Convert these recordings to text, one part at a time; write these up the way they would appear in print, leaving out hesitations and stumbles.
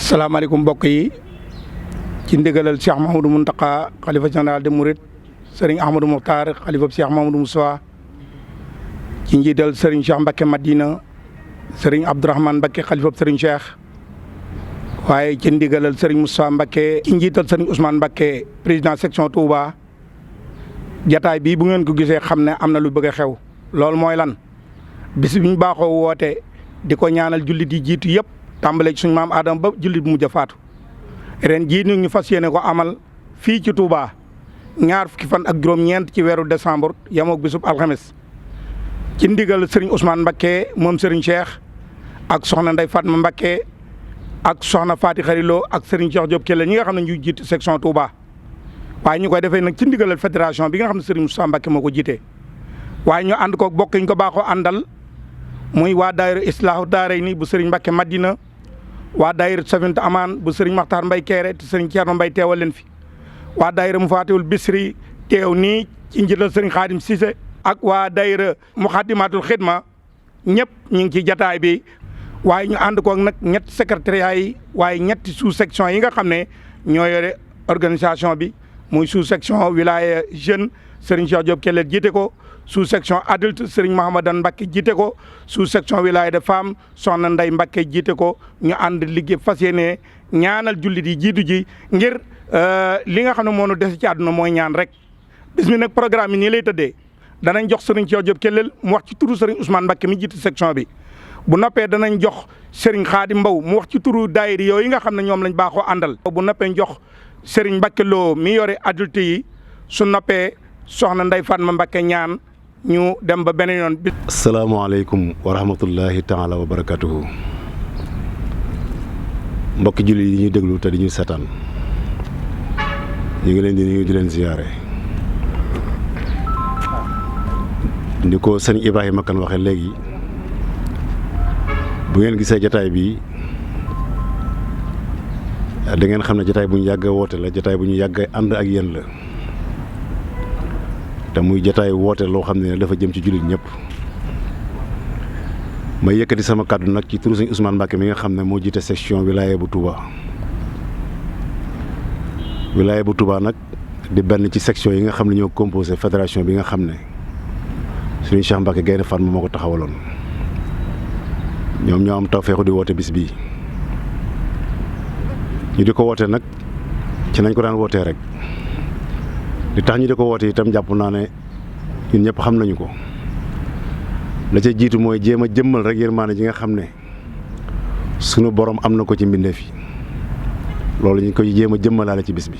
salaamaaleykum mbokk yi ci ndigalal Cheikh Mahamadou Mountakha xalifa général de Mouride Serigne Ahmadou Mokhtar xalifa Cheikh Mahamadou Moussa ci njiital Serigne Cheikh Mbacké Madina Serigne Abdourahmane Mbacké xalifa Serigne Cheikh waaye ci ndigalal Serigne Moussa Mbacké ci njiital Serigne Ousmane Mbacké président section Touba jataay bii bu ngeen ko gisee xam ne am na lu bëgg a xew loolu mooy lan bis bi ñu baaxoo woote di ko ñaanal jullit yi jiitu yëpp tàmbale ci suñu maam Adama ba jullit bu mujj a faatu ren jii ñu fas yéene ko amal fii ci Touba ñaar fukki fan ak juróom-ñeent ci weeru décembre yamook bisub alxames ci ndigal Serigne Ousmane Mbacké moom Serigne Cheikh ak soxna Ndeye Fatma Mbacké ak soxna Faati Xarilo ak Serigne Cheikh Diop Kelle ñi nga xam ne ñu jiite section Touba waaye ñu koy defee nag ci ndigalal fédération bi nga xam ne Serigne Moussa Mbacké moo ko jiite waaye ñu ànd ko bokk ñu ko baaxoo àndal muy waa daayira Islaahu Daarayni bu Serigne Mbacké Madina waa daayira Safinatu Amaan bu Serigne Makhtar Mbaye Kéré te Serigne Thierno Mbaye teewal leen fi waa daayira Mufaatihul Bisri teew nii ci njiital Serigne Khadim Cissé ak waa daayira Muxaddamatul Xidma ñëpp ñu ngi ci jataay bi waaye ñu ànd koog nag ñetti secrétariat yi waaye ñetti sous section yi nga xam ne ñoo yore organisation bi muy sous section wilaya jeune Serigne Cheikh Diop Kelle jiite ko sous section adulte Serigne Mahamadan Mbacké jiite ko sous section wilaya de femme soxna Ndeye Mbacké jiite ko ñu ànd liggéey fas yéene ñaanal jullit yi jiitu ji ngir li nga xam ne moo nu des ci àdduna mooy ñaan rek bis mi nag programme yi nii lay tëddee danañ jox Serigne Cheikh Diop Kelle mu wax ci turu Serigne Ousmane Mbacké mi jiite section bi bu noppee danañ jox Serigne Khadim Mbow mu wax ci turu daayira yooyu nga xam ne ñoom lañ baaxoo àndal bu noppee jox Serigne Mbacké Lo mi yore adulte yi su noppee soxna Ndeye Fatma Mbacké ñaan ñu dem ba beneen yoon bi. asalaamaaleykum wa rahmatullahi taala wa barakatuhu mbokki jullit yi ñuy déglu te di ñu seetaan ñu ngi leen di nuyu di leen ziyaare ndi ko sëñ Ibrahima Kane waxee léegi bu ngeen gisee jataay bi da ngeen xam ne jataay bu ñu yàgg a woote la jataay bu ñu yàgg a ànd ak yéen la te muy jataay woote loo xam ne dafa jëm ci jullit ñëpp may yëkkati sama kàddu nag ci turu sëñ Ousmane Mbacké mi nga xam ne moo jiite section wilaya bu Touba wilaya bu Touba nag di benn ci section yi nga xam ne ñoo composé fédération bi nga xam ne suñu Cheikh Mbacké Gaïndé Fatma moo ko taxawaloon ñoom ñoo am tawfeexu di woote bis bii ñu di ko woote nag ci nañ ko daan wootee rek li tax ñu di ko woote itam jàpp naa ne ñun ñëpp xam nañu ko la ca jiitu mooy jéem a jëmmal rek yërmaane ji nga xam ne sunu borom am na ko ci mbindeef yi loolu ñu koy jéem a jëmmalaale ci bis bi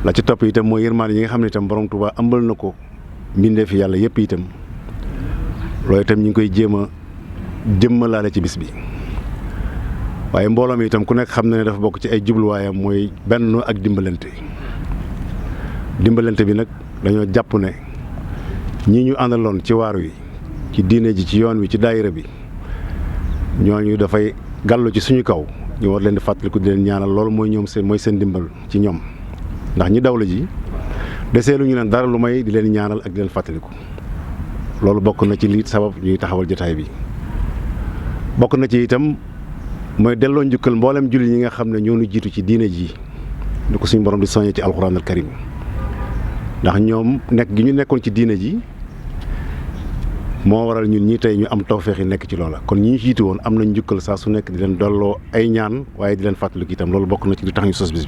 la ci topp itam mooy yërmaane yi nga xam ne itam borom Tuubaa ëmbal na ko mbindeef yi yàlla yëpp itam loolu itam ñu ngi koy jéem a jëmmalaale ci bis bi waaye mbooloo mi itam ku nekk xam na ne dafa bokk ci ay jubluwaayam mooy benn ak dimbalante bi nag dañoo jàpp ne ñii ñu àndaloon ci waar wi ci diine ji ci yoon wi ci daayira bi ñooñu dafay gàllu ci suñu kaw ñu war leen di fàttaliku di leen ñaanal loolu mooy ñoom mooy seen dimbal ci ñoom ndax ñi daw la ji desee lu ñu leen dara lu may di leen ñaanal ak di leen fàttaliku loolu bokk na ci lii sabab ñuy taxawal jotaay bi bokk na ci itam mooy delloo njukkal mboolem jullit ñi nga xam ne ñoo nu jiitu ci diine ji ni ko suñu borom di soññee ci alxuraan al karim ndax ñoom nekk gi ñu nekkoon ci diine ji moo waral ñun ñi tey ñu am tawfeex yi nekk ci loola kon ñi ñu jiitu woon am nañ njukkal saa su nekk di leen dolloo ay ñaan waaye di leen fàttaliku itam loolu bokk na ci li tax ñu sos bis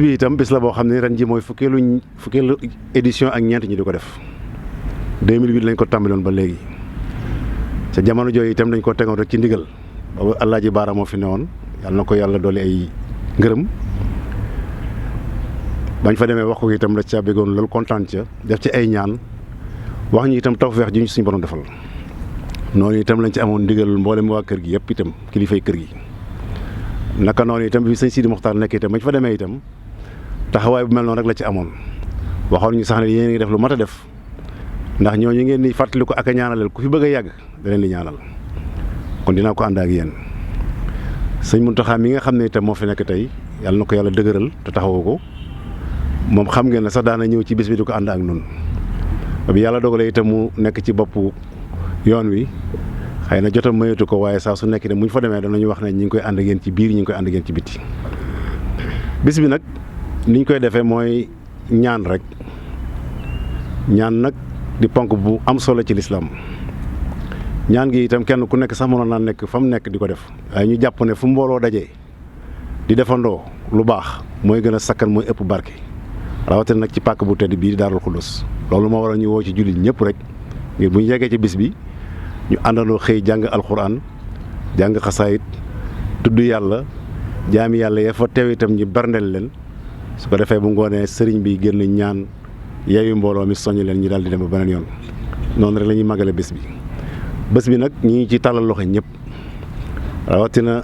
bi itam bis la boo xam ne ren ji mooy fukkeelu édition ak ñeent ñi di ko def 2008 lañ ko tàmbaloon ba léegi ca jamono jooyu itam dañ ko tegoon rek ci ndigal boobu Alaaji Baara moo fi newoon yàlla na ko yàlla doole ay ngërëm bañ fa demee wax ko itam la ca bëggoon loolu kontaan ca def ci ay ñaan wax ñu itam tawfeex ji ñu suñu borom defal noonu itam lañ ci amoon ndigal mboolem waa kër gi yëpp itam kilifay kër gi naka noonu itam bi sëñ Sidi Mokhtar nekk itam bañ fa demee itam taxawaay bu mel noonu rek la ci amoon waxoon ñu sax ne yéen a ngi def lu mat a def ndax ñooñu ngeen di fàttali ko ak a ñaanaleel ku fi bëgg a yàgg da leen di ñaanal kon dinaa ko ànd ak yéen sëñ Mountakha mi nga xam ne itam moo fi nekk tey yàlla na ko yàlla dëgëral te taxawu ko moom xam ngeen ne sax daana ñëw ci bis bi di ko ànd ak nun bi yàlla dogalee itam mu nekk ci boppu yoon wi xëy na jotam mayatu ko waaye saa su nekk ne bu ñu fa demee danañu wax ne ñi ngi koy ànd ak yéen ci biir ñi ngi koy ànd ak yéen ci biti. bis bi nag ni ñu koy defee mooy ñaan rek ñaan nag di ponk bu am solo ci lislaam ñaan gi itam kenn ku nekk sax mënoon naa nekk fa mu nekk di ko def waaye ñu jàpp ne fu mbooloo dajee di defandoo lu baax mooy gën a sakkan mooy ëpp barke rawatina nag ci pàkk bu tedd bii di Daarul Xuddus. loolu moo waral ñu woo ci jullit ñëpp rek ngir bu ñu yeggee ci bis bi ñu àndandoo xëy jàng alxuraan jàng xasaayit tudd yàlla jaami yàlla ya fa teew itam ñu berndeel leen su ko defee bu ngoonee sëriñ bi génn ñaan yeewi mbooloo mi soññ leen ñu daal di dem ba beneen yoon noonu rek la ñuy màggale bés bi. bés bi nag ñi ngi ci tàllal loxo ñëpp rawatina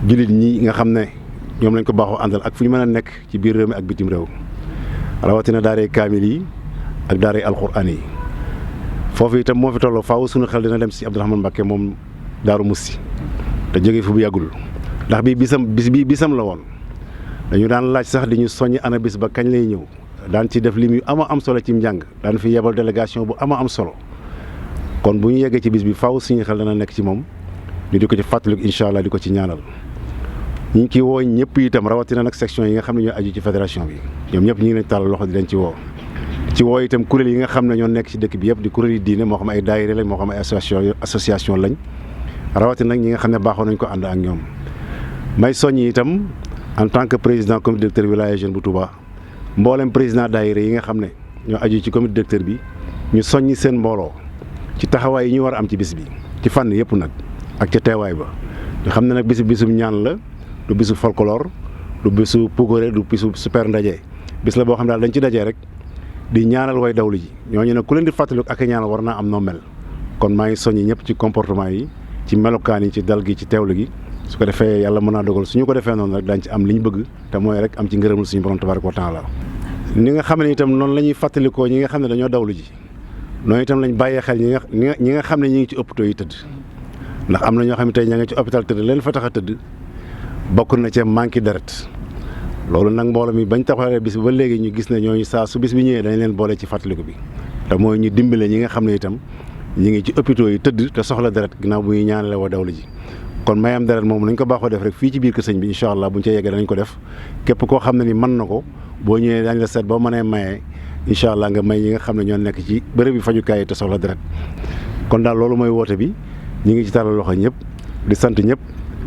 jullit ñi nga xam ne ñoom lañ ko baaxoo àndal ak fu ñu mën a nekk ci biir réew mi ak bitim réew rawatina daaray kaamil yi ak daaray alxuraan yi. foofu itam moo fi tolloo faaw suñu xel dina dem si Abdourahmane Mbacké moom Daaru Musti te jógee fi bu yàggul ndax bis bii bisam la woon dañu daan laaj sax di ñu soññ ana bis ba kañ lay ñëw daan ci def lim yu ama am solo ci njàng daan fi yebal délégation bu ama am solo kon bu ñu yeggee ci bis bi faaw suñu xel dana nekk ci moom ñu di ko ci fàttaliku incha allah di ko ci ñaanal. ñu ngi ciy woo ñëpp itam rawatina nag section yi nga xam ne ñoo aju ci fédération bi ñoom ñëpp ñu ngi leen tàllal loxo di leen ci woo. ci woo itam kuréel yi nga xam ne ñoo nekk ci dëkk bi yëpp di kuréel yi diine moo xam ay daayira lañ moo xam ay association lañ rawatina nag ñi nga xam ne baaxoo nañ ko ànd ak ñoom. may soññi itam en tant que président comité directeur wilaya jeune bu Touba mboolem président daayira yi nga xam ne ñoo aju ci comité directeur bi ñu soññi seen mbooloo ci taxawaay yi ñu war a am ci bis bi ci fànn yëpp nag ak ca teewaay ba ñu xam ne nag bisum ñaan la du bisu folklore du bisu pugore du bisu super ndaje bis la boo xam ne daal dañ ci dajee rek di ñaanal way dawlu ji ñooñu nag ku leen di fàttaliku ak ñaanal war naa am noo mel kon maa ngi soññi ñëpp ci comportement yi ci melokaan yi ci dal gi ci teewlu gi su ko defee yàlla mën naa dogal suñu ko defee noonu rek daañu ci am li ñu bëgg te mooy rek am ci ngërëmul suñu borom tabaaraka wa taala ni nga xam ne itam noonu la ñuy fàttalikoo ñi nga xam ne dañoo dawlu ji noonu itam lañ bàyyee xel ñi nga xam ne ñi ngi ci hôpitaux yi tëdd ndax am na ñoo xam ne tey ña nga ci hôpital tëdd leen fa tax a tëdd bokk na ca manque deret loolu nag mbooloo mi bañ taxawalee bis bi ba léegi ñu gis ne ñooñu saa su bis bi ñëwee dañ leen boole ci fàttaliku bi te mooy ñu dimbale ñi nga xam ne itam ñi ngi ci hôpitaux yi tëdd te soxla deret ginnaaw bu ñuy ñaanale wa dawlu ji kon mayam deret moom nañ ko baaxoo def rek fii ci biir kër sëñ bi incha allah buñ ca yeggee danañ ko def képp koo xam ne ni mën na ko boo ñëwee dañ la seet boo mënee mayee incha allah nga may ñi nga xam ne ñoo nekk ci bërëb bi fajukaay yi te soxla deret kon daal loolu mooy woote bi ñi ngi ci tàllal loxo ñëpp di sant ñëpp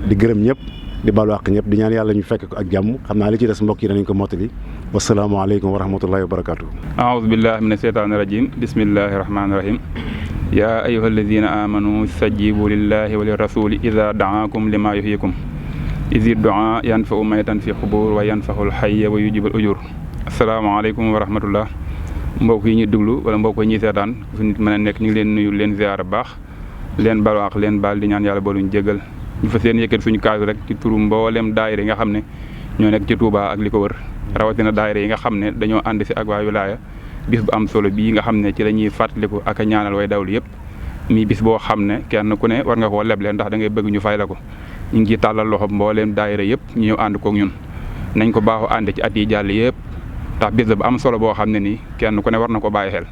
di gërëm ñëpp di baalu àq ñëpp di ñaan yàlla ñu fekk ko ak jàmm xam naa li ci des mbokk yi danañ ko mottali wasalaamaaleykum wa rahmatullahi wa barakaatu. aoudu billahi mina sheytaani rajim bismillahi rahmaani rahim yaa ayyuha alladina amanu stajibu lillahi wa lirasuli ida daakum lima yuhyikum isi doa yanfau maytan fi xubur wa yanfaxul xayya wa yujibul ujur asalaamaaleykum wa rahmatullah mbokk yi ñuy déglu wala mbokk yi ñuy seetaan fu nit mën a nekk ñu ngi leen nuyu leen ziyaara baax leen balu àq leen baal di ñaan yàlla booluñ jéggal ñu fa seen yëkkat suñu kaasu rek ci turu mboolem daayira yi nga xam ne ñoo nekk ci Touba ak li ko wër rawatina daayira yi nga xam ne dañoo ànd si ak waa wilaaya bis bu am solo bii nga xam ne ci la ñuy fàttaliku ak a ñaanal way dawlu yëpp mi bis boo xam ne kenn ku ne war nga koo leble ndax da ngay bëgg ñu fay la ko ñu ngi ciy tàllal loxo mbooleem daayira yëpp ñu ñëw ànd kook ñun nañ ko baaxoo ànd ci at yi jàll yëpp tax bis bu am solo boo xam ne nii kenn ku ne war na ko bàyyi xel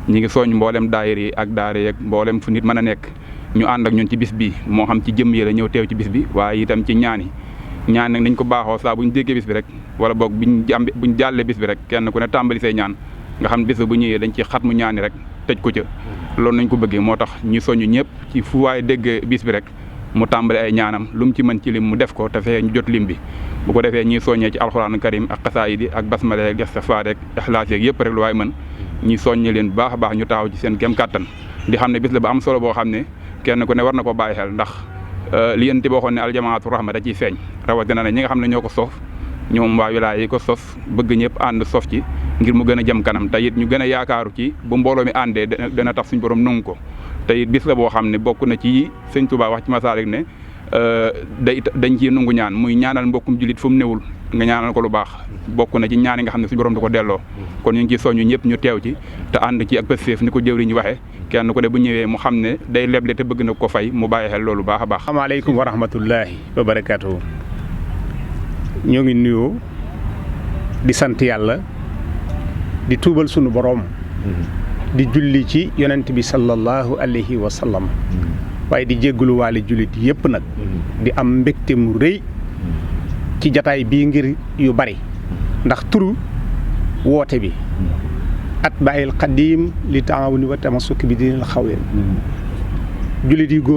ñi ngi soñ mboolem daayira yi ak daara yeeg mboolem fu nit mën a nekk ñu ànd ak ñun ci bis bi moo xam ci jëm yi la ñëw teew ci bis bi waaye itam ci ñaan nag nañ ko baaxoo saa bu ñu déggee bis bi rek wala boog buñ jàllee bis bi rek kenn ku ne tàmbali say ñaan nga xam bis bu ñëwee dañ ci xat mu ñaani rek tëj ko ca loolu nañ ko bëggee moo tax ñu soñu ñëpp ci fu waaye dégg bis bi rek mu tàmbali ay ñaanam lu mu ci mën ci lim mu def ko te fexe ñu jot lim bi bu ko defee ñuy soññee ci alxuraan karim ak xasaayid yi ak basmala ak istighfar ak ixlaas yeeg yëpp rek lu waaye mën ñuy soññe leen baax a baax ñu taxaw ci seen kem kàttan di xam ne bis la ba am solo boo xam ne kenn ku ne war na ko bàyyi xel ndax li yéen ti boo xoon ne aljamaatu rahma da ciy feeñ rawatina ne ñi nga xam ne ñoo ko sof ñoom waa wilaaya yi ko sos bëgg ñëpp ànd sof ci ngir mu gën a jëm kanam te it ñu gën a yaakaaru ci bu mbooloo mi àndee dana tax suñu borom nangu ko te it bis la boo xam ne bokk na ci sëñ Tuubaa wax ci Masaalik ne dañ ciy nangu ñaan muy ñaanal mbokkum julit fu mu newul nga ñaanal ko lu baax bokk na ci ñaan yi nga xam ne suñu borom da ko delloo kon ñu ngi ciy soññu ñëpp ñu teew ci te ànd ci ak pëstéef ni ko jëwriñ waxee kenn ku ne bu ñëwee mu xam ne day leble te bëgg na ko fay mu bàyyi xel loolu baax a baax. asalaamaaleykum wa rahmatullahi wa barakaatuhu ñoo ngi nuyoo di sant yàlla di tuubal sunu boroom di julli ci yonent bi sallallahu alayhi wa sallam waaye di jéggalu waale jullit yëpp nag di am mbégte mu rëy ci jataay bii ngir yu bari ndax turu woote bi Atbaa'il Xadiim li taawuni wa tamassuki bi diinil xawim jullit yi góor